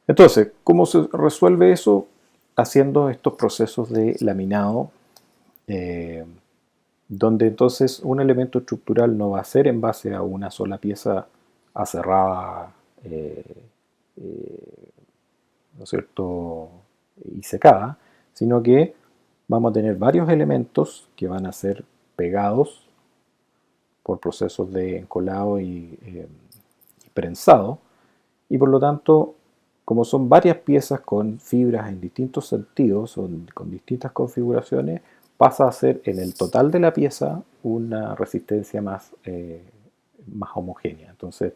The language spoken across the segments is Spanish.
Entonces, ¿cómo se resuelve eso? Haciendo estos procesos de laminado, eh, donde entonces un elemento estructural no va a ser en base a una sola pieza aserrada, eh, ¿no es cierto?, y secada, sino que vamos a tener varios elementos que van a ser pegados por procesos de encolado y prensado, y por lo tanto, como son varias piezas con fibras en distintos sentidos, con distintas configuraciones, pasa a ser en el total de la pieza una resistencia más homogénea. Entonces,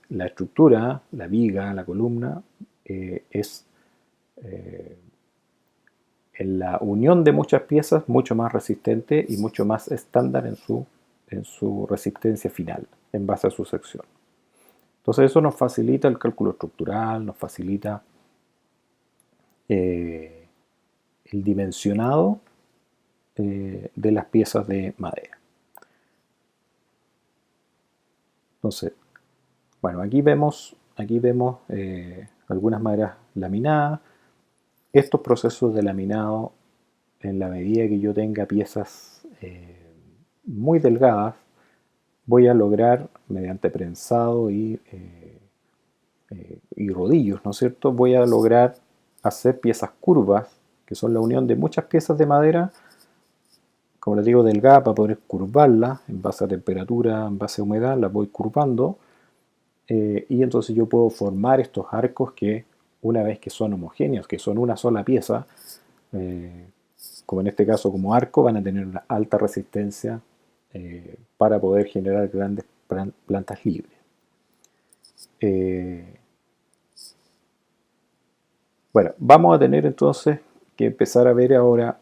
la estructura, la viga, la columna, es eh, en la unión de muchas piezas mucho más resistente y mucho más estándar en su resistencia final, en base a su sección. Entonces eso nos facilita el cálculo estructural, nos facilita eh, el dimensionado de las piezas de madera. Entonces, bueno, aquí vemos algunas maderas laminadas. Estos procesos de laminado, en la medida que yo tenga piezas muy delgadas, voy a lograr, mediante prensado y rodillos, ¿no es cierto?, voy a lograr hacer piezas curvas, que son la unión de muchas piezas de madera, como les digo, delgada, para poder curvarlas en base a temperatura, en base a humedad, las voy curvando, y entonces yo puedo formar estos arcos que, una vez que son homogéneos, que son una sola pieza, eh, como en este caso como arco, van a tener una alta resistencia para poder generar grandes plantas libres. Eh, Bueno, vamos a tener entonces que empezar a ver ahora,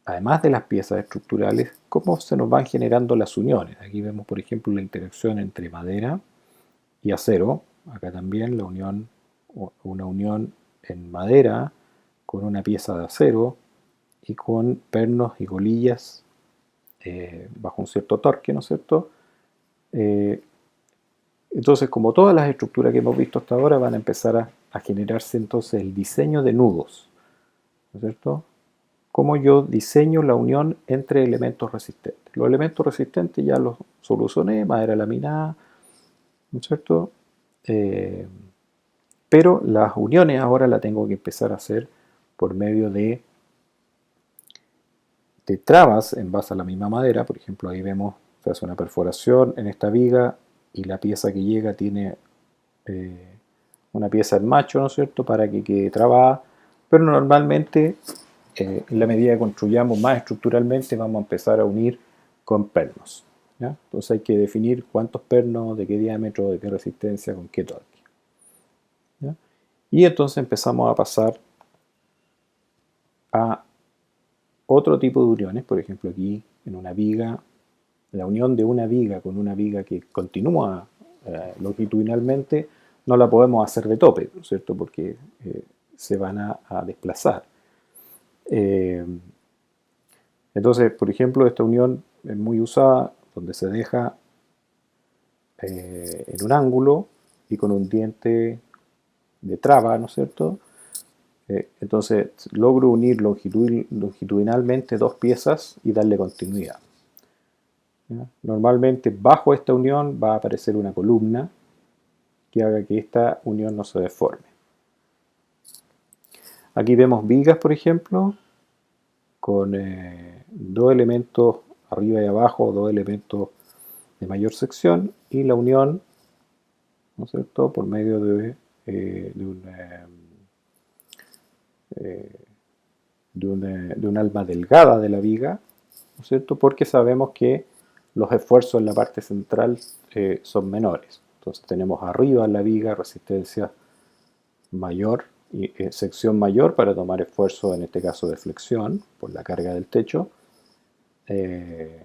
además de las piezas estructurales, cómo se nos van generando las uniones. Aquí vemos, por ejemplo, la interacción entre madera y acero. Acá también una unión en madera con una pieza de acero y con pernos y golillas bajo un cierto torque, ¿no es cierto? Eh, entonces, como todas las estructuras que hemos visto hasta ahora, van a empezar a generarse entonces el diseño de nudos, ¿no es cierto? Cómo yo diseño la unión entre elementos resistentes. Los elementos resistentes ya los solucioné, madera laminada, ¿no es cierto? Eh, pero las uniones ahora las tengo que empezar a hacer por medio de trabas en base a la misma madera. Por ejemplo, ahí vemos, se hace una perforación en esta viga y la pieza que llega tiene eh, una pieza en macho, ¿no es cierto?, para que quede trabada, pero normalmente en la medida que construyamos más estructuralmente vamos a empezar a unir con pernos, ¿ya? Entonces hay que definir cuántos pernos, de qué diámetro, de qué resistencia, con qué torque, ¿ya? Y entonces empezamos a pasar a otro tipo de uniones. Por ejemplo, aquí en una viga, la unión de una viga con una viga que continúa longitudinalmente, no la podemos hacer de tope, ¿no es cierto?, porque se van a desplazar. Eh, entonces, por ejemplo, esta unión es muy usada donde se deja en un ángulo y con un diente de traba, ¿no es cierto? Entonces logro unir longitudinalmente dos piezas y darle continuidad, ¿ya? Normalmente bajo esta unión va a aparecer una columna que haga que esta unión no se deforme. Aquí vemos vigas, por ejemplo, con dos elementos arriba y abajo, dos elementos de mayor sección, y la unión, ¿no es cierto?, por medio eh, de un alma delgada de la viga, ¿no es cierto?, porque sabemos que los esfuerzos en la parte central son menores. Entonces tenemos arriba en la viga resistencia mayor y sección mayor para tomar esfuerzo, en este caso de flexión, por la carga del techo. Eh,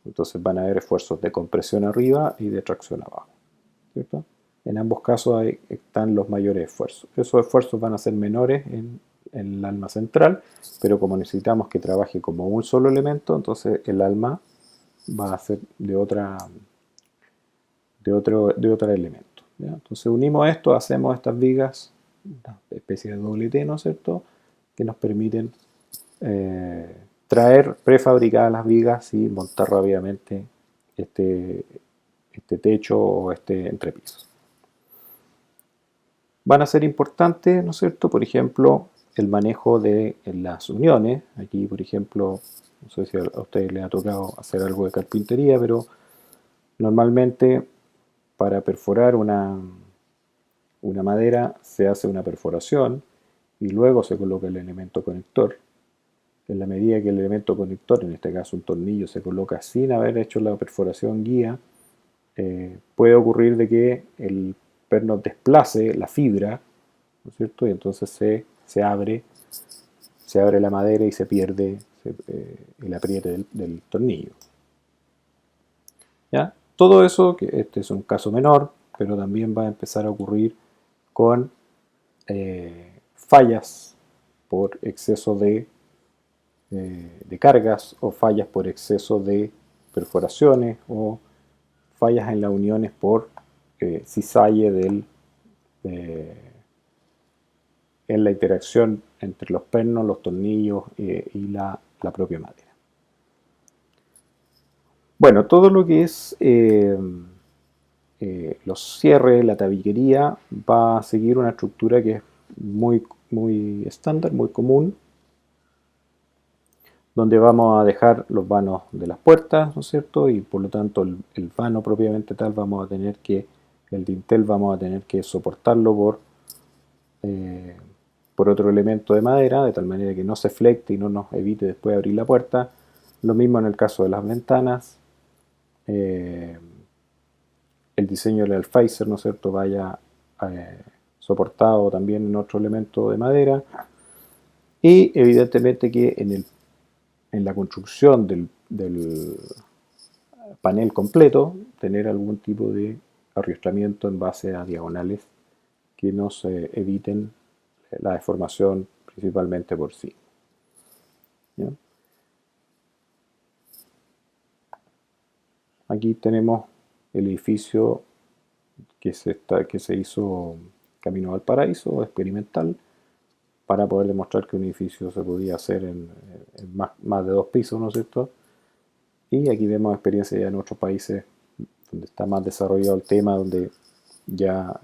entonces van a haber esfuerzos de compresión arriba y de tracción abajo, ¿cierto? En ambos casos están los mayores esfuerzos. Esos esfuerzos van a ser menores en el alma central, pero como necesitamos que trabaje como un solo elemento, entonces el alma va a ser de otro elemento. ¿ya? Entonces unimos esto, hacemos estas vigas, una especie de doble T, ¿no es cierto?, que nos permiten traer prefabricadas las vigas y montar rápidamente este, este techo o este entrepiso. Van a ser importantes, ¿no es cierto?, por ejemplo, el manejo de las uniones. Aquí, por ejemplo, no sé si a ustedes les ha tocado hacer algo de carpintería, pero normalmente para perforar una madera se hace una perforación y luego se coloca el elemento conector. En la medida que el elemento conector, en este caso un tornillo, se coloca sin haber hecho la perforación guía, puede ocurrir de que el perno desplace la fibra, ¿no es cierto? Y entonces se abre la madera y se pierde el apriete del tornillo. ¿Ya? Todo eso, que este es un caso menor, pero también va a empezar a ocurrir con fallas por exceso de cargas o fallas por exceso de perforaciones o fallas en las uniones por cizalle en la interacción entre los pernos, los tornillos y la propia madera. Bueno, todo lo que es los cierres, la tabiquería, va a seguir una estructura que es muy estándar, muy común, donde vamos a dejar los vanos de las puertas, ¿no es cierto? Y por lo tanto el vano propiamente tal vamos a tener que, el dintel vamos a tener que soportarlo por otro elemento de madera, de tal manera que no se flecte y no nos evite después abrir la puerta. Lo mismo en el caso de las ventanas. El diseño del alféizar, ¿no es cierto?, vaya soportado también en otro elemento de madera. Y evidentemente que en la construcción del panel completo, tener algún tipo de arriostramiento en base a diagonales que nos eviten la deformación principalmente por sí. ¿Ya? Aquí tenemos el edificio que se hizo Camino al Paraíso, experimental, para poder demostrar que un edificio se podía hacer en más de 2 pisos, ¿no es cierto? Y aquí vemos experiencias ya en otros países donde está más desarrollado el tema, donde ya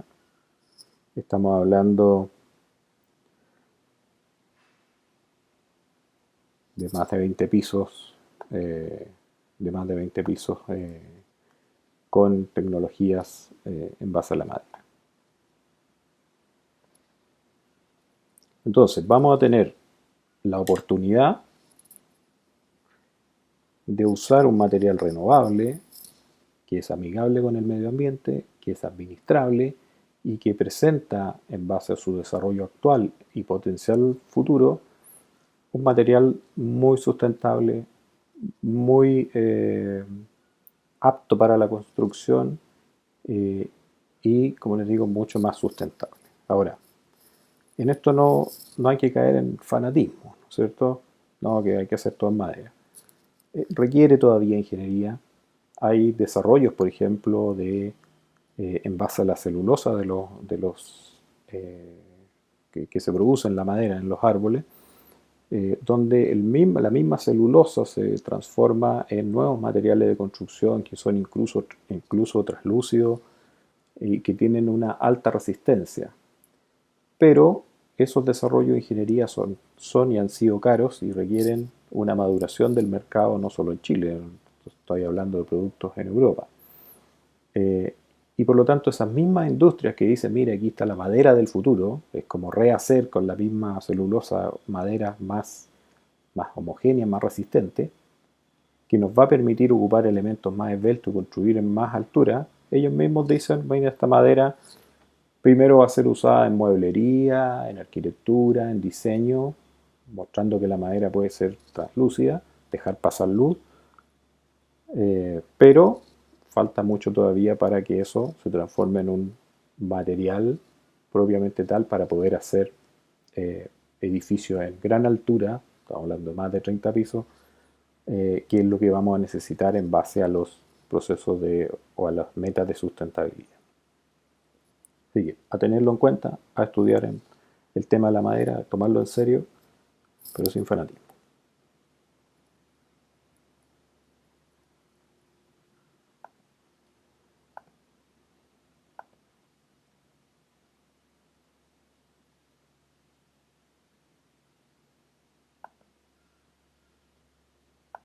estamos hablando de más de 20 pisos, con tecnologías en base a la madera. Entonces, vamos a tener la oportunidad de usar un material renovable que es amigable con el medio ambiente, que es administrable y que presenta, en base a su desarrollo actual y potencial futuro, un material muy sustentable, muy apto para la construcción y, como les digo, mucho más sustentable. Ahora, en esto no hay que caer en fanatismo, ¿no es cierto? No, que hay que hacer todo en madera. Requiere todavía ingeniería. Hay desarrollos, por ejemplo, en base a la celulosa que se produce en la madera, en los árboles, donde la misma celulosa se transforma en nuevos materiales de construcción que son incluso translúcidos y que tienen una alta resistencia. Pero esos desarrollos de ingeniería son y han sido caros y requieren una maduración del mercado no solo en Chile, estoy hablando de productos en Europa. Y por lo tanto esas mismas industrias que dicen, mira, aquí está la madera del futuro, es como rehacer con la misma celulosa madera más homogénea, más resistente, que nos va a permitir ocupar elementos más esbeltos y construir en más altura. Ellos mismos dicen, mira, esta madera primero va a ser usada en mueblería, en arquitectura, en diseño, mostrando que la madera puede ser translúcida, dejar pasar luz, pero falta mucho todavía para que eso se transforme en un material propiamente tal para poder hacer edificios en gran altura, estamos hablando de más de 30 pisos, que es lo que vamos a necesitar en base a los procesos o a las metas de sustentabilidad. Así que a tenerlo en cuenta, a estudiar el tema de la madera, a tomarlo en serio, pero sin fanatismo.